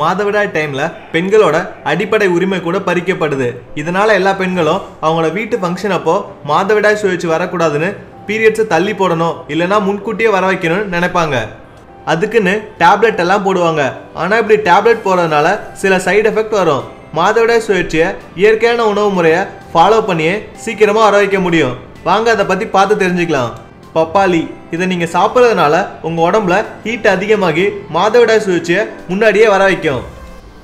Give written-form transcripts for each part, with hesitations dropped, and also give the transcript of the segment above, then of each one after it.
மாதவிடாய் டைம்ல பெண்களோட அடிப்படை உரிமை கூட பறிக்கப்படுது. இதனால எல்லா பெண்களும் அவங்களோட வீட்டு ஃபங்க்ஷன் அப்போ மாதவிடாய் சுழற்சி வரக்கூடாதுன்னு பீரியட்ஸை தள்ளி போடணும், இல்லைன்னா முன்கூட்டியே வர வைக்கணும்னு நினைப்பாங்க. அதுக்குன்னு டேப்லெட் எல்லாம் போடுவாங்க. ஆனால் இப்படி டேப்லெட் போடுறதுனால சில சைடு எஃபெக்ட் வரும். மாதவிடாய் சுழற்சியை இயற்கையான உணவு முறையை ஃபாலோ பண்ணியே சீக்கிரமாக வர வைக்க முடியும். வாங்க அதை பற்றி பார்த்து தெரிஞ்சுக்கலாம். பப்பாளி, இதை நீங்கள் சாப்பிட்றதுனால உங்கள் உடம்புல ஹீட் அதிகமாகி மாதவிடாய் சுழற்சியை முன்னாடியே வர வைக்கும்.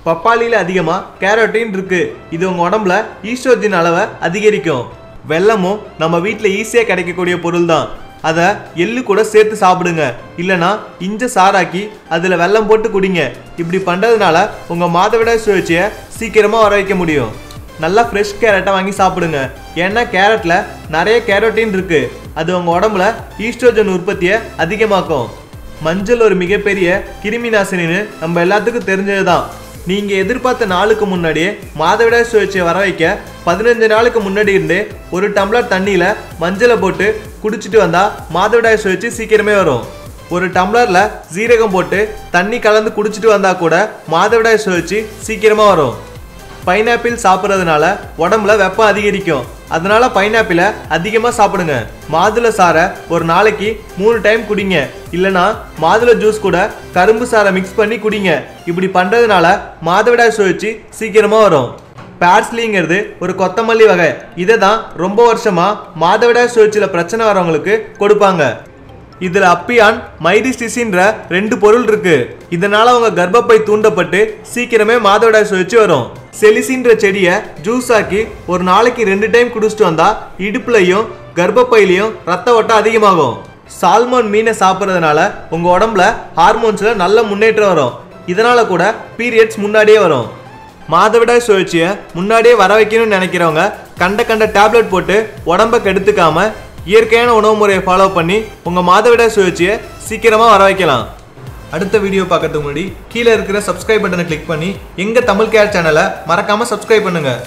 பப்பாளியில் அதிகமாக கேரோட்டின் இருக்கு. இது உங்கள் உடம்புல ஈஸ்ட்ரோஜன் அளவை அதிகரிக்கும். வெல்லமும் நம்ம வீட்டில் ஈஸியாக கிடைக்கக்கூடிய பொருள் தான். அதை எள்ளு கூட சேர்த்து சாப்பிடுங்க, இல்லைனா இஞ்ச சாராக்கி அதில் வெல்லம் போட்டு குடிங்க. இப்படி பண்ணுறதுனால உங்கள் மாதவிடாய் சுழற்சியை சீக்கிரமாக வர வைக்க முடியும். நல்லா ஃப்ரெஷ் கேரட்டை வாங்கி சாப்பிடுங்க. ஏன்னா கேரட்டில் நிறைய கேரோட்டின் இருக்கு. அது உங்கள் உடம்புல ஈஸ்ட்ரோஜன் உற்பத்தியை அதிகமாக்கும். மஞ்சள் ஒரு மிகப்பெரிய கிருமி நாசினின்னு நம்ம எல்லாத்துக்கும் தெரிஞ்சது தான். நீங்கள் எதிர்பார்த்த நாளுக்கு முன்னாடியே மாதவிடாய் சுழற்சியை வர வைக்க 15 நாளுக்கு முன்னாடி இருந்தே ஒரு டம்ளர் தண்ணியில் மஞ்சளை போட்டு குடிச்சிட்டு வந்தால் மாதவிடாய் சுழற்சி சீக்கிரமே வரும். ஒரு டம்ளரில் சீரகம் போட்டு தண்ணி கலந்து குடிச்சிட்டு வந்தால் கூட மாதவிடாய் சுழற்சி சீக்கிரமாக வரும். பைனாப்பிள் சாப்பிட்றதுனால உடம்புல வெப்பம் அதிகரிக்கும். அதனால பைனாப்பிளை அதிகமாக சாப்பிடுங்க. மாதுளை சாறை ஒரு நாளைக்கு 3 டைம் குடிங்க, இல்லைனா மாதுளை ஜூஸ் கூட கரும்பு சாறை மிக்ஸ் பண்ணி குடிங்க. இப்படி பண்ணுறதுனால மாதவிடாய் சுழற்சி சீக்கிரமாக வரும். பார்ஸ்லிங்கிறது ஒரு கொத்தமல்லி வகை. இதை தான் ரொம்ப வருஷமாக மாதவிடாய் சுழற்சியில் பிரச்சனை வரவங்களுக்கு கொடுப்பாங்க. இதில் அப்பியான் மைரிஸ்டிசின்ற 2 பொருள் இருக்கு. இதனால அவங்க கர்ப்பப்பை தூண்டப்பட்டு சீக்கிரமே மாதவிடாய் சுழற்சி வரும். செலிசின்ற செடியை ஜூஸ் ஆக்கி ஒரு நாளைக்கு 2 டைம் குடிச்சிட்டு வந்தா இடுப்புலையும் கர்ப்பப்பையிலையும் ரத்த ஓட்டம் அதிகமாகும். சால்மோன் மீனை சாப்பிட்றதுனால உங்க உடம்புல ஹார்மோன்ஸ்ல நல்ல முன்னேற்றம் வரும். இதனால கூட பீரியட்ஸ் முன்னாடியே வரும். மாதவிடாய் சுழற்சியை முன்னாடியே வர வைக்கணும்னு நினைக்கிறவங்க கண்ட டேப்லெட் போட்டு உடம்ப கெடுத்துக்காம இயற்கையான உணவு முறையை ஃபாலோ பண்ணி உங்கள் மாதவிடாய் சுழற்சியை சீக்கிரமாக வர வைக்கலாம். அடுத்த வீடியோ பார்க்கறதுக்கு முன்னாடி கீழே இருக்கிற சப்ஸ்கிரைப் பட்டனை கிளிக் பண்ணி எங்கள் தமிழ் கேர் சேனலை மறக்காமல் சப்ஸ்கிரைப் பண்ணுங்கள்.